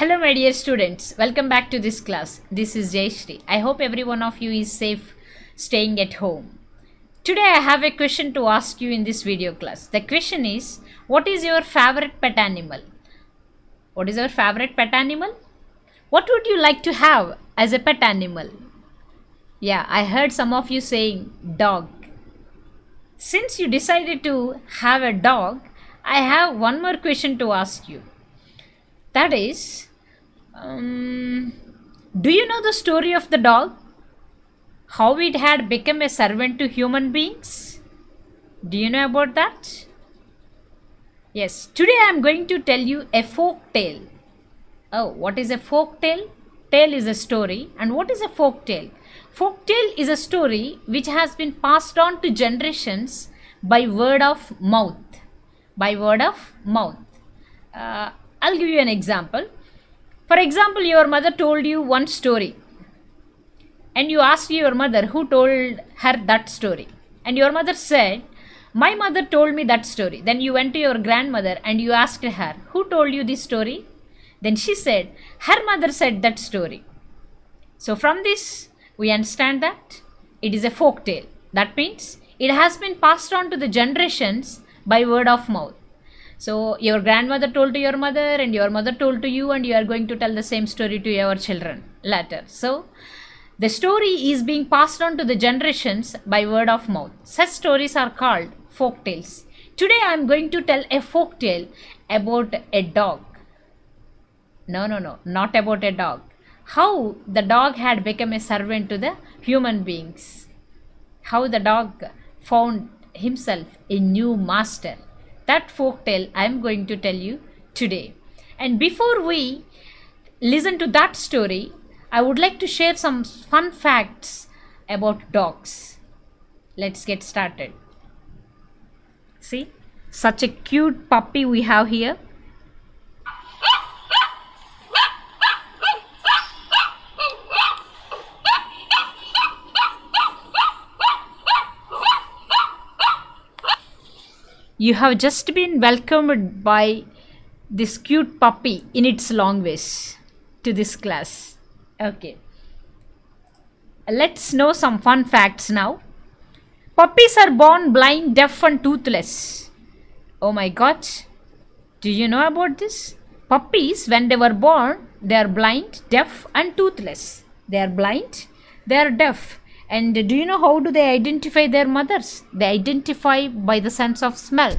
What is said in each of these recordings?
Hello, my dear students. Welcome back to this class. This is Jayashri. I hope every one of you is safe staying at home. Today, I have a question to ask you in this video class. The question is, what is your favorite pet animal? What is your favorite pet animal? What would you like to have as a pet animal? Yeah, I heard some of you saying dog. Since you decided to have a dog, I have one more question to ask you. That is, do you know the story of the dog? How it had become a servant to human beings? Do you know about that? Yes, today I am going to tell you a folk tale. Oh, what is a folk tale? Tale is a story. And what is a folk tale? Folk tale is a story which has been passed on to generations by word of mouth. By word of mouth. I'll give you an example. For example, your mother told you one story and you asked your mother who told her that story. And your mother said, my mother told me that story. Then you went to your grandmother and you asked her, who told you this story? Then she said, her mother said that story. So from this, we understand that it is a folk tale. That means it has been passed on to the generations by word of mouth. So your grandmother told to your mother and your mother told to you, and you are going to tell the same story to your children later. So the story is being passed on to the generations by word of mouth. Such stories are called folk tales. Today I am going to tell a folk tale about a dog. No, not about a dog. How the dog had become a servant to the human beings. How the dog found himself a new master. That folk tale I am going to tell you today. And before we listen to that story, I would like to share some fun facts about dogs. Let's get started. See, such a cute puppy we have here. You have just been welcomed by this cute puppy in its long ways to this class. Okay. Let's know some fun facts now. Puppies are born blind, deaf, and toothless. Oh my god. Do you know about this? Puppies, when they were born, they are blind, deaf, and toothless. They are blind, they are deaf. And do you know how do they identify their mothers? They identify by the sense of smell.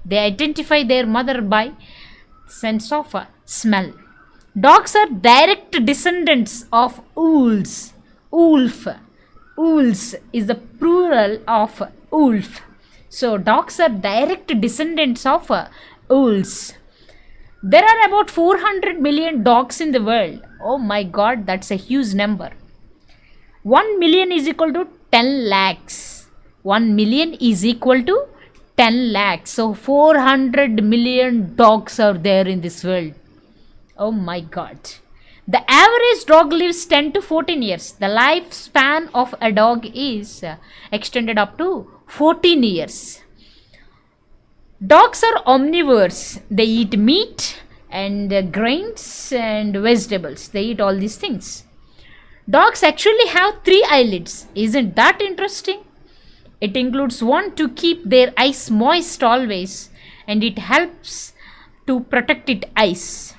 They identify their mother by sense of smell. Dogs are direct descendants of owls. Wolf. Owls is the plural of wolf. So dogs are direct descendants of owls. There are about 400 million dogs in the world. Oh my god, that's a huge number. 1 million is equal to 10 lakhs. 1 million is equal to 10 lakhs. So 400 million dogs are there in this world. Oh my god. The average dog lives 10 to 14 years. The lifespan of a dog is extended up to 14 years. Dogs are omnivores. They eat meat and grains and vegetables. They eat all these things. Dogs actually have 3 eyelids. Isn't that interesting? It includes one to keep their eyes moist always, and it helps to protect its eyes.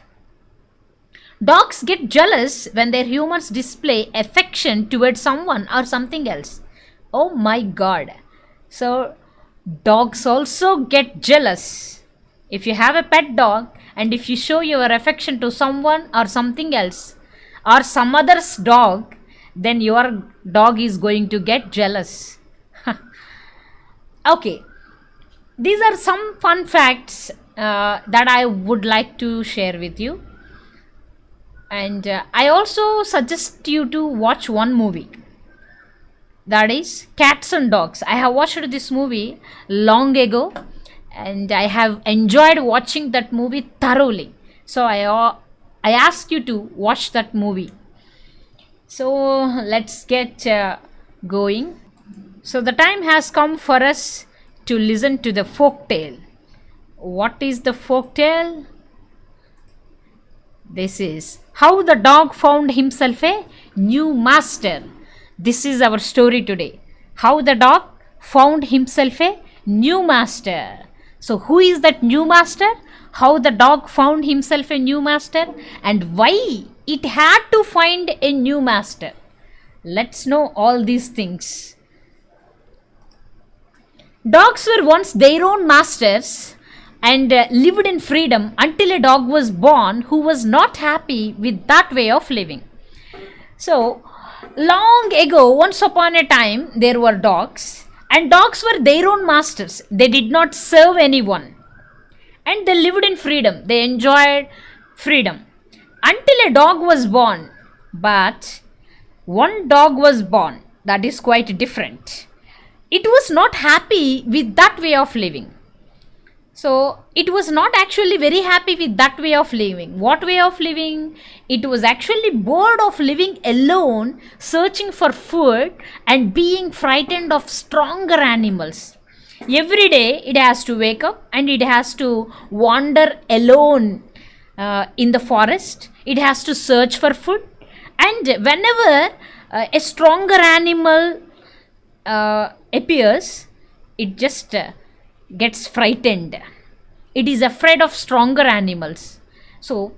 Dogs get jealous when their humans display affection towards someone or something else. Oh my god. So, dogs also get jealous. If you have a pet dog and if you show your affection to someone or something else, or some other's dog, then your dog is going to get jealous. Okay, these are some fun facts that I would like to share with you. And I also suggest you to watch one movie, that is Cats and Dogs. I have watched this movie long ago and I have enjoyed watching that movie thoroughly. So I ask you to watch that movie. So let's get going. So the time has come for us to listen to the folk tale. What is the folk tale? This is how the dog found himself a new master. This is our story today. How the dog found himself a new master. So, who is that new master? How the dog found himself a new master and why it had to find a new master. Let's know all these things. Dogs were once their own masters and lived in freedom until a dog was born who was not happy with that way of living. So, long ago, once upon a time, there were dogs, and dogs were their own masters. They did not serve anyone, and they lived in freedom. They enjoyed freedom until a dog was born. But one dog was born that is quite different. It was not happy with that way of living. So it was not actually very happy with that way of living. What way of living? It was actually bored of living alone, searching for food and being frightened of stronger animals. Every day it has to wake up and it has to wander alone in the forest. It has to search for food, and whenever a stronger animal appears, it just gets frightened. It is afraid of stronger animals. So,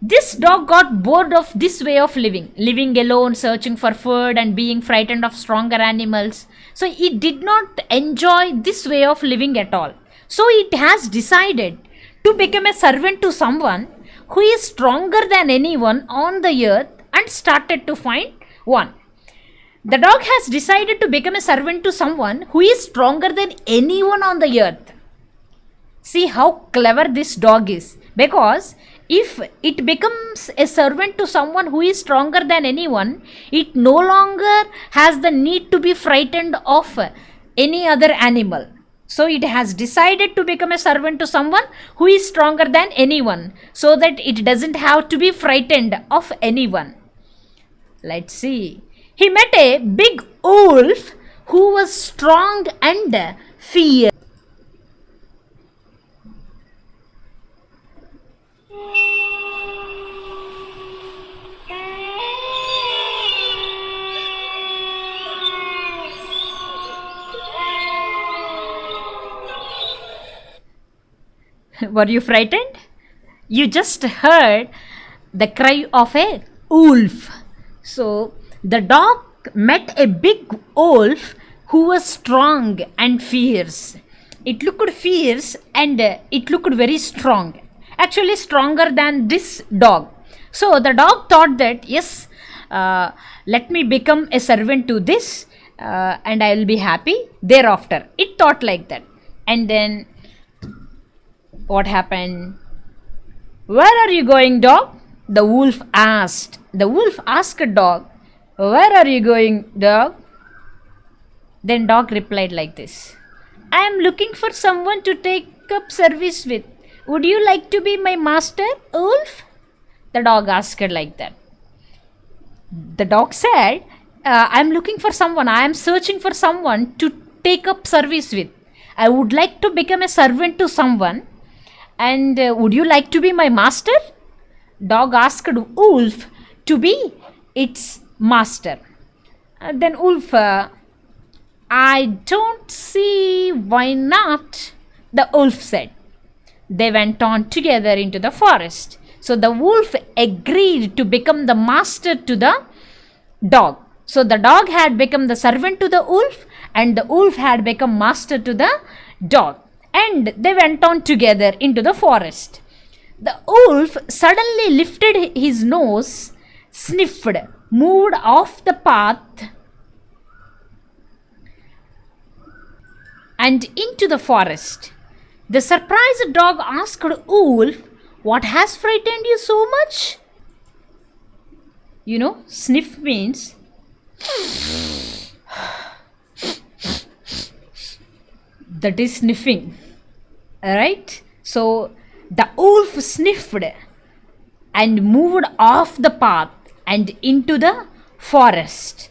this dog got bored of this way of living alone, searching for food, and being frightened of stronger animals. So, it did not enjoy this way of living at all. So, it has decided to become a servant to someone who is stronger than anyone on the earth and started to find one. The dog has decided to become a servant to someone who is stronger than anyone on the earth. See how clever this dog is. Because if it becomes a servant to someone who is stronger than anyone, it no longer has the need to be frightened of any other animal. So it has decided to become a servant to someone who is stronger than anyone, so that it doesn't have to be frightened of anyone. Let's see. He met a big wolf who was strong and fierce. Were you frightened? You just heard the cry of a wolf. So, the dog met a big wolf who was strong and fierce. It looked fierce and it looked very strong. Actually, stronger than this dog. So, the dog thought that, yes, let me become a servant to this and I will be happy thereafter. It thought like that. And then, what happened? Where are you going, dog? The wolf asked. The wolf asked dog, where are you going, dog? Then dog replied like this. I am looking for someone to take up service with. Would you like to be my master, wolf? The dog asked like that. The dog said, I am looking for someone. I am searching for someone to take up service with. I would like to become a servant to someone. And would you like to be my master? Dog asked wolf to be its master. Then wolf, I don't see why not, the wolf said. They went on together into the forest. So the wolf agreed to become the master to the dog. So the dog had become the servant to the wolf, and the wolf had become master to the dog. And they went on together into the forest. The wolf suddenly lifted his nose, sniffed, moved off the path, and into the forest. The surprised dog asked wolf, what has frightened you so much? You know, sniff means that is sniffing. Alright? So the wolf sniffed and moved off the path and into the forest.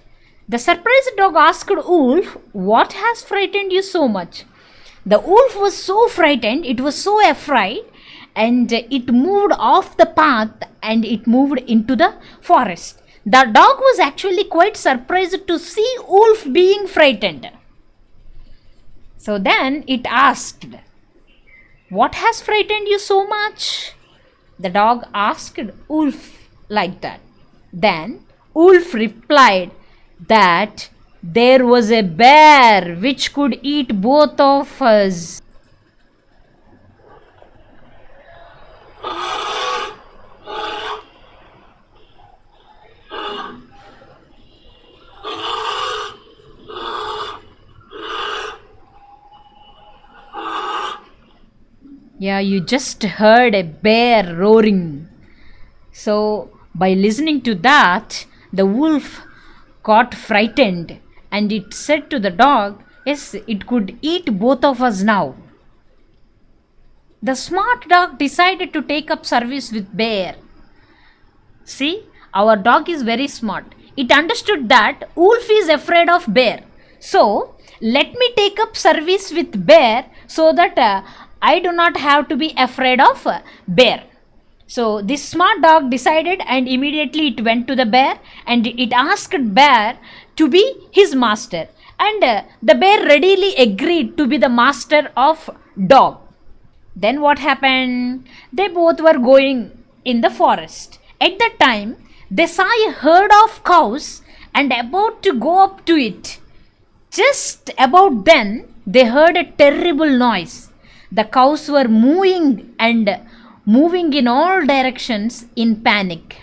The surprised dog asked wolf, what has frightened you so much? The wolf was so frightened, it was so afraid, and it moved off the path and it moved into the forest. The dog was actually quite surprised to see Wolf being frightened. So then it asked, "What has frightened you so much?" The dog asked Wolf like that. Then Wolf replied that there was a bear which could eat both of us. Yeah, you just heard a bear roaring. So, by listening to that, the wolf got frightened and it said to the dog, "Yes, it could eat both of us now." The smart dog decided to take up service with bear. See, our dog is very smart. It understood that wolf is afraid of bear. So, let me take up service with bear so that I do not have to be afraid of bear. So, this smart dog decided and immediately it went to the bear and it asked bear to be his master. And the bear readily agreed to be the master of dog. Then what happened? They both were going in the forest. At that time, they saw a herd of cows and about to go up to it. Just about then, they heard a terrible noise. The cows were mooing and moving in all directions in panic.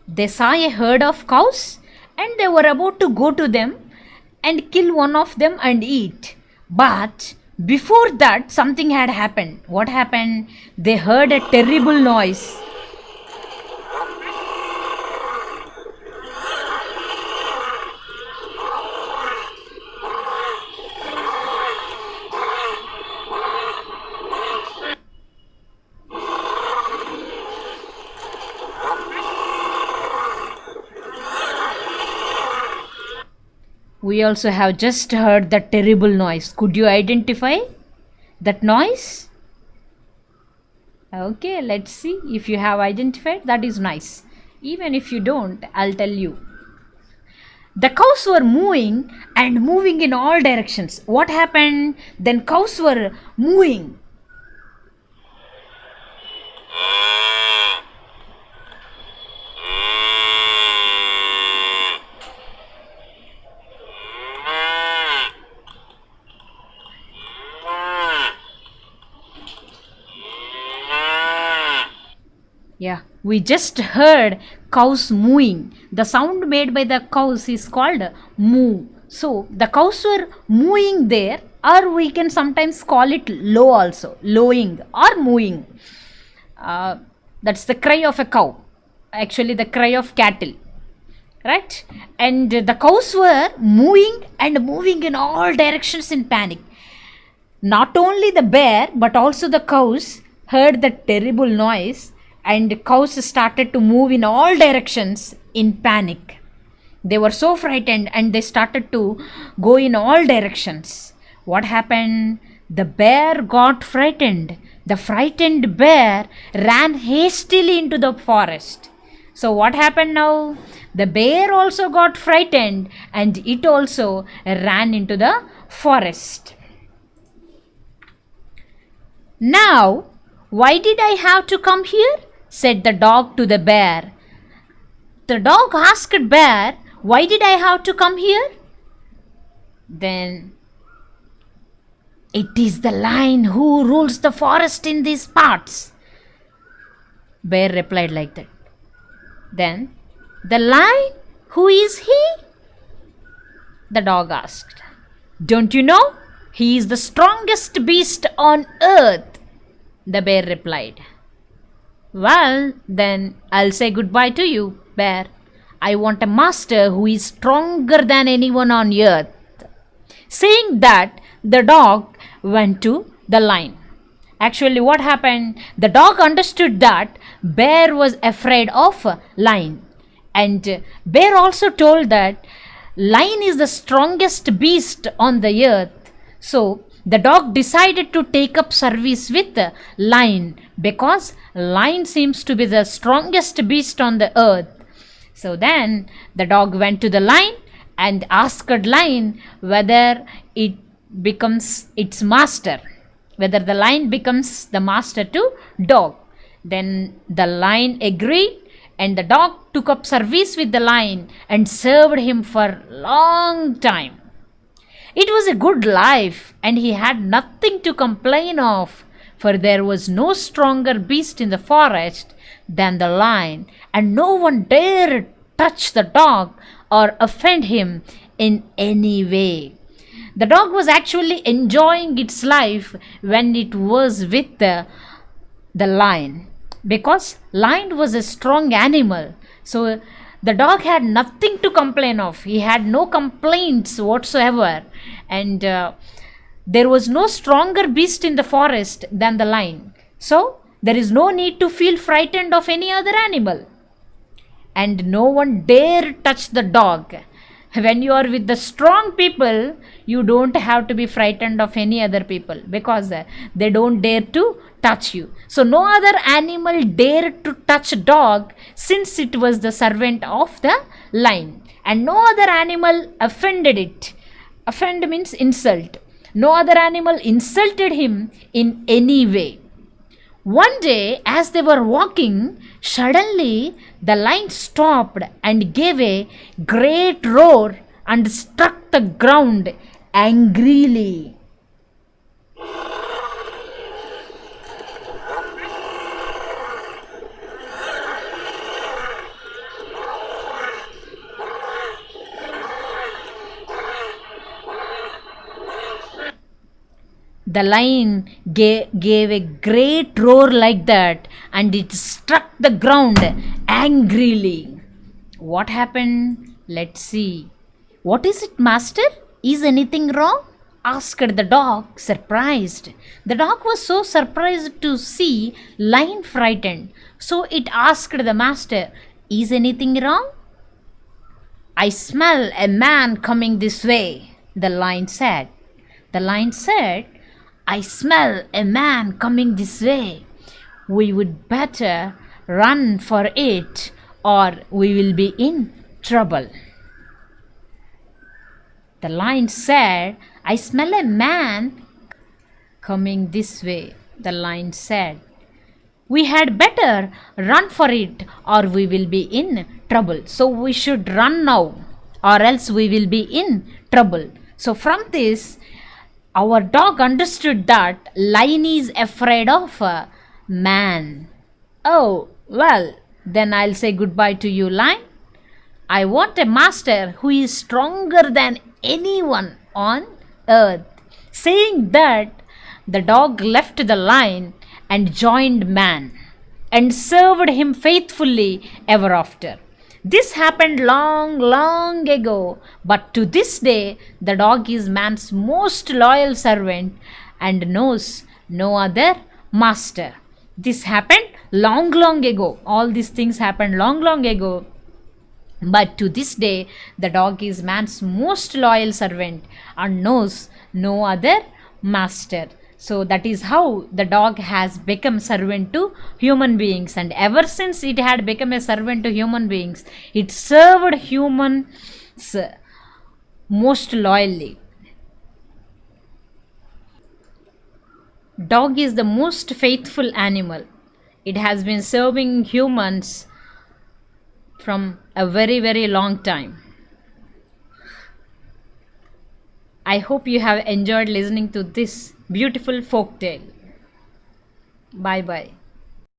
They saw a herd of cows and they were about to go to them and kill one of them and eat. But before that, something had happened. What happened? They heard a terrible noise. We also have just heard the terrible noise. Could you identify that noise? Okay, let's see if you have identified. That is nice. Even if you don't, I'll tell you. The cows were moving and moving in all directions. What happened? Then cows were moving. Yeah, we just heard cows mooing. The sound made by the cows is called moo. So the cows were mooing there, or we can sometimes call it low also, lowing or mooing. That's the cry of a cow, actually, the cry of cattle, right? And the cows were mooing and moving in all directions in panic. Not only the bear but also the cows heard the terrible noise and cows started to move in all directions in panic. They were so frightened and they started to go in all directions. What happened? The bear got frightened. The frightened bear ran hastily into the forest. So what happened now? The bear also got frightened and it also ran into the forest. "Now, why did I have to come here?" said the dog to the bear. The dog asked bear, "Why did I have to come here?" Then, "It is the lion who rules the forest in these parts." Bear replied like that. Then, "The lion? Who is he?" The dog asked. "Don't you know? He is the strongest beast on earth." The bear replied. "Well, then I'll say goodbye to you, bear. I want a master who is stronger than anyone on earth." Saying that, the dog went to the lion. Actually, what happened? The dog understood that bear was afraid of lion. And bear also told that lion is the strongest beast on the earth. So, The dog decided to take up service with the lion because lion seems to be the strongest beast on the earth. So then the dog went to the lion and asked lion whether it becomes its master, whether the lion becomes the master to dog. Then the lion agreed, and the dog took up service with the lion and served him for long time. It was a good life, and he had nothing to complain of, for there was no stronger beast in the forest than the lion, and no one dared touch the dog or offend him in any way. The dog was actually enjoying its life when it was with the lion, because lion was a strong animal. So the dog had nothing to complain of. He had no complaints whatsoever, and there was no stronger beast in the forest than the lion. So there is no need to feel frightened of any other animal, and no one dare touch the dog. When you are with the strong people, you don't have to be frightened of any other people, because they don't dare to touch you. So no other animal dared to touch dog, since it was the servant of the lion, and no other animal offended it. Offend means insult. No other animal insulted him in any way. One day, as they were walking, suddenly the lion stopped and gave a great roar and struck the ground angrily. The lion gave a great roar like that, and it struck the ground angrily. What happened? Let's see. What is it, master? Is anything wrong? Asked the dog, surprised. The dog was so surprised to see lion frightened, so it asked the master, is anything wrong? I smell a man coming this way, the lion said. The lion said, I smell a man coming this way. We would better run for it, or we will be in trouble. The lion said, I smell a man coming this way. The lion said, we had better run for it, or we will be in trouble. So we should run now, or else we will be in trouble. So from this, our dog understood that lion is afraid of a man. Oh, well, then I'll say goodbye to you, lion. I want a master who is stronger than anyone on earth. Saying that, the dog left the lion and joined man, and served him faithfully ever after. This happened long, long ago, but to this day, the dog is man's most loyal servant and knows no other master. This happened long, long ago. All these things happened long, long ago. But to this day, the dog is man's most loyal servant and knows no other master. So that is how the dog has become servant to human beings, and ever since it had become a servant to human beings, it served humans most loyally. Dog is the most faithful animal. It has been serving humans from a very, very long time. I hope you have enjoyed listening to this beautiful folk tale. Bye bye.